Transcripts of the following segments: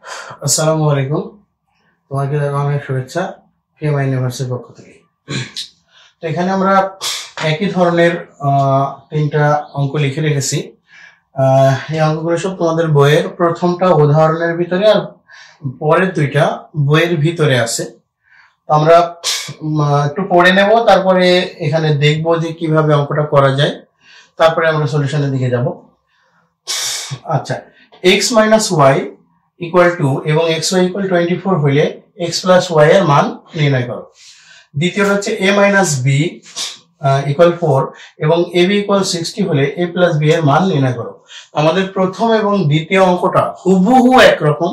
আসসালামু আলাইকুম। তোমাকে অনেক শুভেচ্ছা ফিএমআই ইউনিভার্সিটির পক্ষ থেকে। তো এখানে আমরা একই ধরনের তিনটা অঙ্ক লিখে রেখেছি। এই অঙ্কগুলো সব তোমাদের বইয়ের প্রথমটা উদাহরণের ভিতরে আর পরের দুইটা বইয়ের ভিতরে আছে। তো আমরা একটু পড়ে নেব, তারপরে এখানে দেখবো যে কিভাবে অঙ্কটা করা যায়, তারপরে আমরা সলিউশনের দিকে যাব। আচ্ছা, x minus y equal to এবং এক্স ওয়াই ইকুয়াল 24 হলে এক্স প্লাস ওয়াই এর মান নির্ণয় করো। দ্বিতীয়টা হচ্ছে a মাইনাস বি ইকুয়াল 4 এবং এ বি ইকুয়াল 60 হলে a প্লাস বি এর মান নির্ণয় করো। আমাদের প্রথম এবং দ্বিতীয় অঙ্কটা হুবহু একরকম,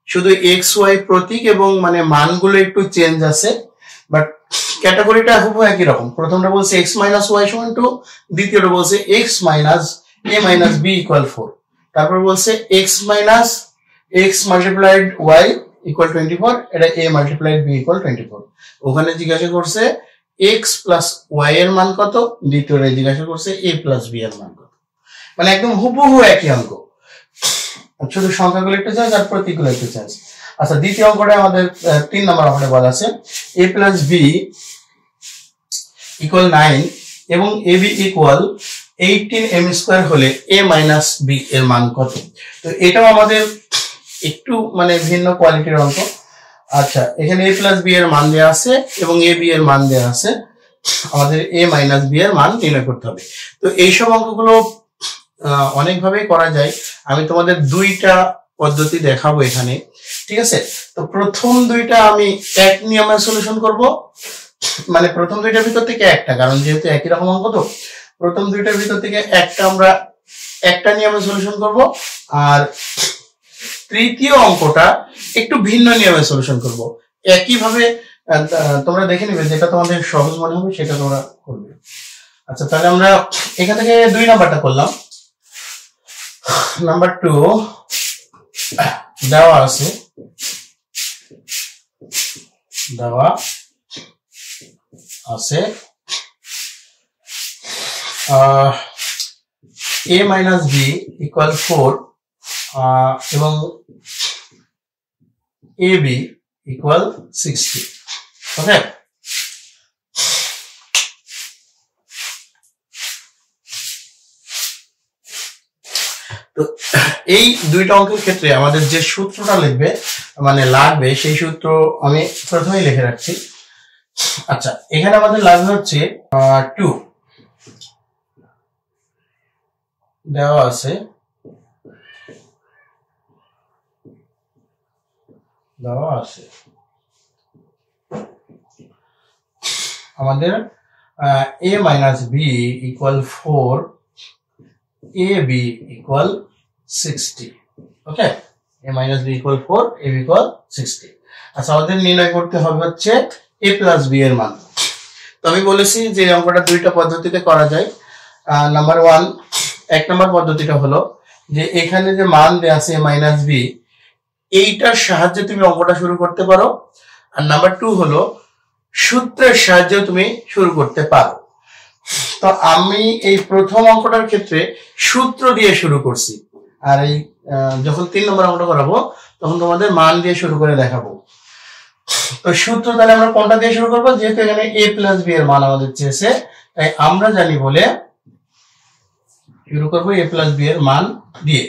শুধু এক্স ওয়াই প্রতীক এবং মানে মানগুলো একটু চেঞ্জ আছে, বাট ক্যাটাগরিটা হুবহু একই রকম। প্রথমটা বলছে এক্স মাইনাস ওয়াই সমান 2, দ্বিতীয়টা বলছে x minus a minus b equal 4, তারপর বলছে x minus x multiplied y equal 24, এটা এ মাল্টিপ্লাইড বি ইকুয়াল 24। ওখানে জিজ্ঞাসা করছে এক্স প্লাস ওয়াই এর মান কত, দ্বিতীয়টা জিজ্ঞাসা করছে এ প্লাস বি এর মান কত। মানে একদম হুবহু একই অঙ্ক, শুধু সংখ্যাগুলো একটু চেঞ্জ আর প্রতীকগুলো একটু চেঞ্জ। আচ্ছা, দ্বিতীয় অঙ্কটা আমাদের 3 নম্বর অঙ্কটা বলা আছে a প্লাস বি ইকুয়াল 9 এবং এ বি ইকুয়াল 18 m স্কয়ার হলে a মাইনাস বি এর মান কত। তো এটাও আমাদের একটু মানে ভিন্ন কোয়ালিটির অঙ্ক। আচ্ছা, এখানে a প্লাস বি এর মান দেওয়া আছে এবং এ বি এর মান দেওয়া আছে, আমাদের a মাইনাস বি এর মান নির্ণয় করতে হবে। তো এইসব অঙ্কগুলো অনেকভাবেই করা যায়। আমি তোমাদের দুইটা পদ্ধতি দেখাবো এখানে, ঠিক আছে? তো প্রথম দুইটা আমি এক নিয়মে সলিউশন করব, মানে প্রথম দুইটার ভিতর থেকে একটা, কারণ যেহেতু একই রকম অঙ্ক, তো প্রথম দুইটার ভিতর থেকে একটা আমরা একটা নিয়মে সলিউশন করব, আর তৃতীয় অঙ্কটা একটু ভিন্ন নিয়মে সলিউশন করব। একইভাবে তোমরা দেখে নিবে, যেটা তোমাদের সহজ মনে হবে সেটা তোমরা করবে। আচ্ছা, তাহলে আমরা এখান থেকে 2 নাম্বারটা করলাম। নাম্বার 2 দেওয়া আছে, a মাইনাস বি ইকুয়াল 4 এবং এ বি ইকুয়াল 60। ওকে, তো এই দুইটা অঙ্কের ক্ষেত্রে আমাদের যে সূত্রটা লাগবে সেই সূত্র আমি প্রথমেই লিখে রাখছি। আচ্ছা, এখানে আমাদের লাগবে হচ্ছে 2 দেওয়া আছে, আমাদের a minus b equal 4, a b equal 60। Okay, a minus b equal 4, a b equal 60। আচ্ছা, আমাদের নির্ণয় করতে হবে হচ্ছে a প্লাস বি এর মান। তো আমি বলেছি যে অঙ্কটা দুইটা পদ্ধতিতে করা যায়। নাম্বার 1, এক নম্বর পদ্ধতিটা হলো যে এখানে যে মান দেয়া আছে a মাইনাস বি, এইটার সাহায্যে তুমি অঙ্কটা শুরু করতে পারো। আর নাম্বার 2 হলো সূত্রের সাহায্যে তুমি শুরু করতে পারো। তো আমি এই প্রথম অঙ্কটার ক্ষেত্রে সূত্র দিয়ে শুরু করছি, আর এই যখন 3 নম্বর অঙ্কটা করাবো তখন তোমাদের মান দিয়ে শুরু করে দেখাবো। তো সূত্র তাহলে আমরা কোনটা দিয়ে শুরু করবো, যেহেতু এখানে a প্লাস বি এর মান আমাদের চেয়েছে, তাই আমরা জানি বলে শুরু করবো a প্লাস বি এর মান দিয়ে।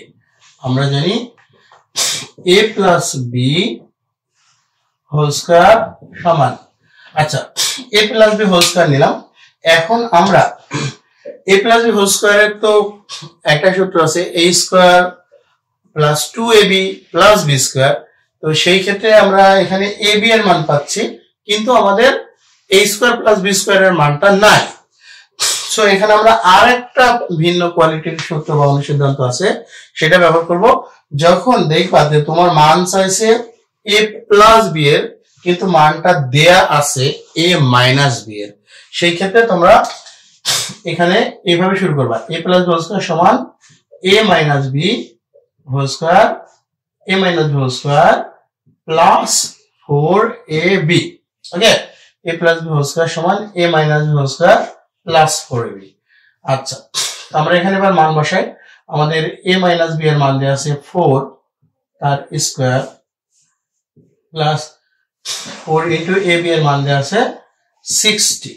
আমরা জানি a plus b whole square সমান, আচ্ছা a plus b whole square নিলাম। এখন আমরা a প্লাস বি হোল স্কয়ারের তো একটা সূত্র আছে, a square plus 2ab plus b square. তো সেই ক্ষেত্রে আমরা এখানে a b এর মান পাচ্ছি, কিন্তু আমাদের a স্কয়ার প্লাস b স্কয়ারের মানটা নাই। সো এখানে আমরা আরেকটা ভিন্ন কোয়ালিটির সূত্র বা অনুসিদ্ধান্ত আছে, সেটা ব্যবহার করব। যখন দেখবা যে তোমার মান চাইছে a প্লাস b এর, কিন্তু মানটা দেয়া আছে a মাইনাস b এর, সেই ক্ষেত্রে তোমরা এখানে এইভাবে শুরু করবা, a plus b whole square সমান a minus b whole square, a minus b whole square plus 4ab। Okay, a plus b whole square সমান a minus b whole square plus 4ab। আচ্ছা, আমরা এখানে এবার মান বসাই। আমাদের a মাইনাস b এর মান দেয়া আছে 4 তার square plus 4 into A B এর মান দেওয়া আছে 60।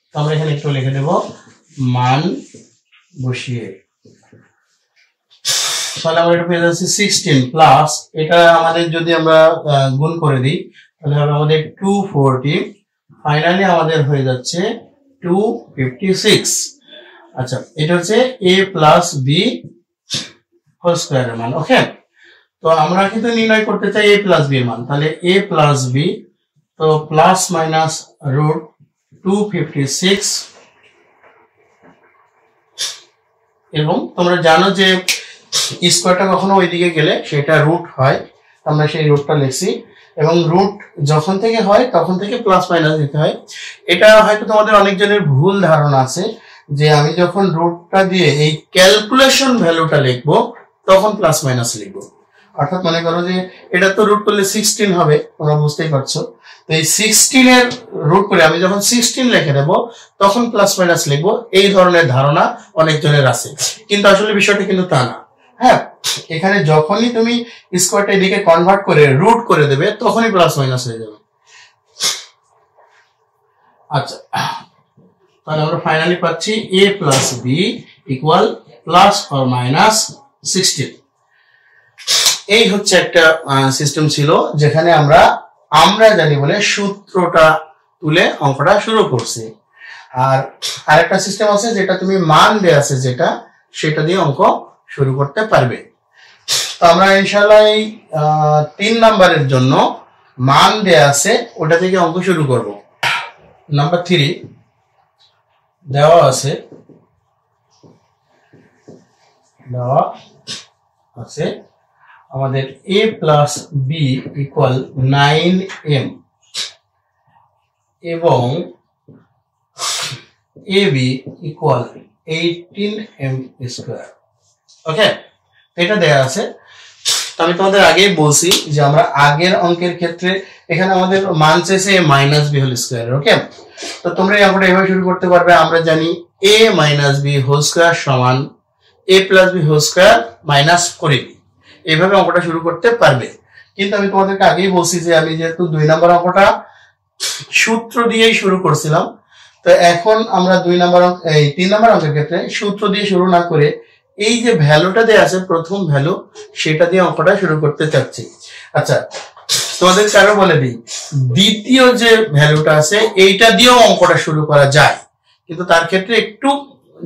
তো আমরা এখানে একটু লিখে দেব মান বসিয়ে, তাহলে আমরা এটা পেয়ে যাচ্ছি 16 প্লাস এটা আমাদের যদি আমরা গুণ করে দিই তাহলে হবে আমাদের 240, ফাইনালি আমাদের হয়ে যাচ্ছে 256। আচ্ছা, এটা হচ্ছে a প্লাস বি হোল স্কয়ারের মান। ওকে, তো আমরা কিন্তু নির্ণয় করতে চাই a প্লাস বি এর মান, তাহলে a প্লাস বি, তো প্লাস মাইনাস রুট 256, এবং তোমরা জানো যে স্কয়ারটা কখনো ওইদিকে গেলে সেটা রুট হয়, আমরা সেই রুটটা লিখছি, এবং রুট যখন থেকে হয় তখন থেকে প্লাস মাইনাস দিতে হয়। এটা হয়তো তোমাদের অনেকজনের ভুল ধারণা আছে যে আমি যখন রুটটা দিয়ে এই ক্যালকুলেশন ভ্যালুটা লিখবো তখন প্লাস মাইনাস লিখবো। অর্থাৎ মনে করো যে এটা তো রুট করলে 16 হবে, তোমরা বুঝতেই পারছো, তো এই 16 এর রুট করে আমি যখন 16 লিখে দেব তখন প্লাস মাইনাস লিখবো, এই ধরনের ধারণা অনেকজনের আছে, কিন্তু আসলে বিষয়টা কিন্তু তা না। হ্যাঁ, এখানে যখনই তুমি স্কয়ারটা এদিকে কনভার্ট করে রুট করে দেবে তখনই প্লাস মাইনাস হয়ে যাবে। আচ্ছা, তাহলে আমরা ফাইনালি পাচ্ছি a plus b equal plus or minus 16। এই হচ্ছে একটা সিস্টেম ছিল যেখানে আমরা জানি বলে সূত্রটা তুলে অঙ্কটা শুরু করছি। আর আরেকটা সিস্টেম আছে যেটা তুমি মান দেয়া আছে যেটা, সেটা দিয়ে অঙ্ক শুরু করতে পারবে। তো আমরা ইনশাআল্লাহ এই 3 নাম্বারের জন্য মান দেয়া আছে ওটা থেকে অঙ্ক শুরু করব। নাম্বার 3 দেওয়া আছে আমাদের a plus b equal 9m এবং ab ইকুয়াল 18m স্কয়ার। ওকে, এটা দেয়া আছে। আমি তোমাদের আগেই বলছি যে আমরা আগের অঙ্কের ক্ষেত্রে এখানে আমাদের মান চাইছে মাইনাস বি হোল স্কয়ার। ওকে, তো তোমরা এই অঙ্কটা এভাবে শুরু করতে পারবে। আমরা জানি a minus b whole square সমান a plus b whole square minus 4ab, এইভাবে অঙ্কটা শুরু করতে পারবে। কিন্তু আমি তোমাদেরকে আগেই বলছি যে আমি যেহেতু 2 নম্বর অঙ্কটা সূত্র দিয়েই শুরু করছিলাম, তো এখন আমরা 3 নম্বর অঙ্কের ক্ষেত্রে সূত্র দিয়ে শুরু না করে এই যে ভ্যালুটা দেয়া আছে প্রথম ভ্যালু, সেটা দিয়ে অঙ্কটা শুরু করতে চাচ্ছি। আচ্ছা, তোমাদের কারো বলে দিই, দ্বিতীয় যে ভ্যালুটা আছে এইটা দিয়েও অঙ্কটা শুরু করা যায়, কিন্তু তার ক্ষেত্রে একটু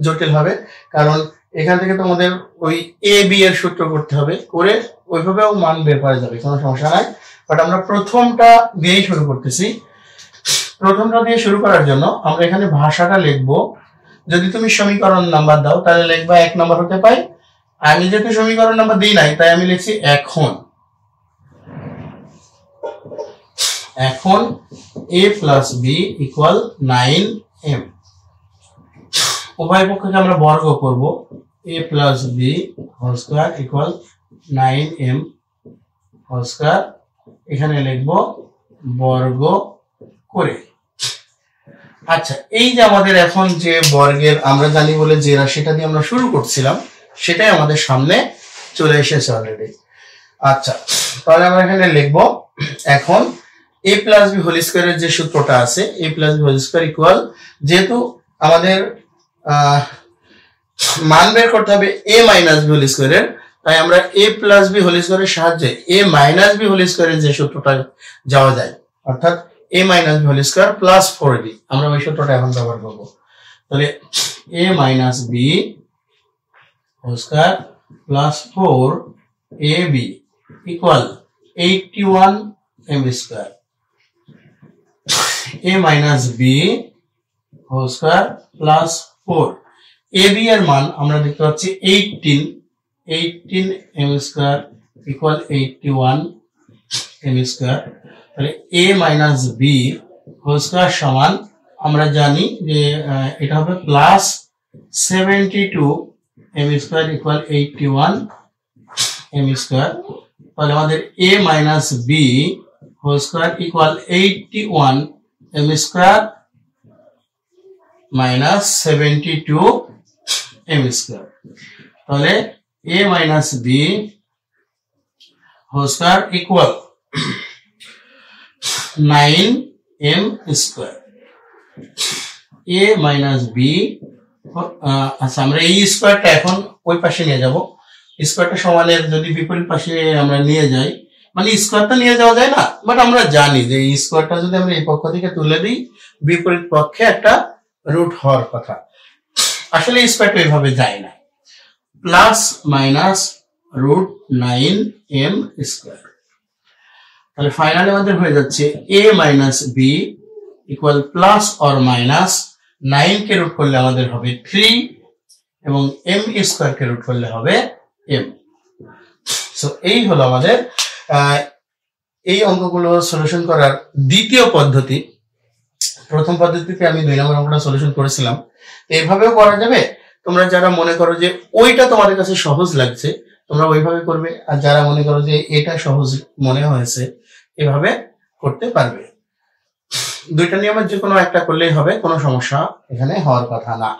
জটিল হবে, কারণ এখান থেকে তোমাদের ওই এ বি এর সূত্র করতে হবে, করে ওইভাবেও মান বের করা যাবে, কোনো সমস্যা নাই। বাট আমরা প্রথমটা দিয়েই শুরু করতেছি। প্রথমটা দিয়ে শুরু করার জন্য আমরা এখানে ভাষাটা লিখবো। যদি তুমি সমীকরণ নাম্বার দাও তাহলে লিখবা 1 নাম্বার হতে পাই। আমি যেহেতু সমীকরণ নাম্বার দিই নাই তাই আমি লিখছি এখন a plus b equal 9m। উভয় পক্ষকে আমরা বর্গ করব, a plus b whole square equal 9m whole square, এখানে লিখব বর্গ করে। আচ্ছা, এই যে আমাদের এখন যে বর্গের আমরা জানি বলে যে রাশিটা দিয়ে আমরা শুরু করছিলাম সেটাই আমাদের সামনে চলে এসেছে অলরেডি। আচ্ছা, তাহলে আমরা এখানে লিখব এখন a প্লাস বি হোল স্কয়ারের যে সূত্রটা আছে a plus b whole square equal, যেহেতু আমাদের মান বের করতে হবে a মাইনাস বি হোল স্কয়ারের, তাই আমরা a প্লাস বি হোল স্কয়ারের সাহায্যে a মাইনাস বি হোল স্কয়ারের যে সূত্রটা যাওয়া যায়, অর্থাৎ a minus b whole square plus 4ab, আমরা ওই সূত্রটা এখন ব্যবহার করব। তাহলে a minus b whole square plus 4ab equal 81m square. a minus b whole square plus 4, ab এর মান আমরা দেখতে পাচ্ছি 18m square equal 81m square. তাহলে a minus b whole square সমান আমরা জানি যে এটা হবে plus 72m square equal 81m square. তাহলে আমাদের a minus b whole square equal 81m square minus 72m square. তাহলে a minus b whole square equal 9m square a minus b। আচ্ছা, আমরা এই স্কয়ারটা এখন ওই পাশে নিয়ে যাব। স্কয়ারটা সমানের যদি বিপরীত পাশে আমরা নিয়ে যাই, মানে স্কয়ারটা নিয়ে যাওয়া যায় না, বাট আমরা জানি যে এই স্কয়ারটা যদি আমরা এই পক্ষ থেকে তুলে দিই বিপরীত পক্ষে একটা রুট হওয়ার কথা। আসলে স্কয়ারটা এইভাবে যায় না, plus minus root 9m square. তাহলে ফাইনালি আমাদের হয়ে যাচ্ছে a minus b equal plus or minus 9 কে রুট করলে আমাদের হবে 3 এবং m স্কয়ার কে রুট করলে হবে m। সো এই হলো আমাদের এই অঙ্কগুলো সলিউশন করার দ্বিতীয় পদ্ধতি। প্রথম পদ্ধতিতে আমি 2 নম্বর অঙ্কটা সলিউশন করেছিলাম, এইভাবেও করা যাবে। তোমরা যারা মনে করো যে ওইটা তোমাদের কাছে সহজ লাগছে তোমরা ওইভাবে করবে, আর যারা মনে করো যে এটা সহজ মনে হয়েছে এভাবে করতে পারবে। দুইটা নিয়মের যে কোনো একটা করলেই হবে, কোনো সমস্যা এখানে হওয়ার কথা না।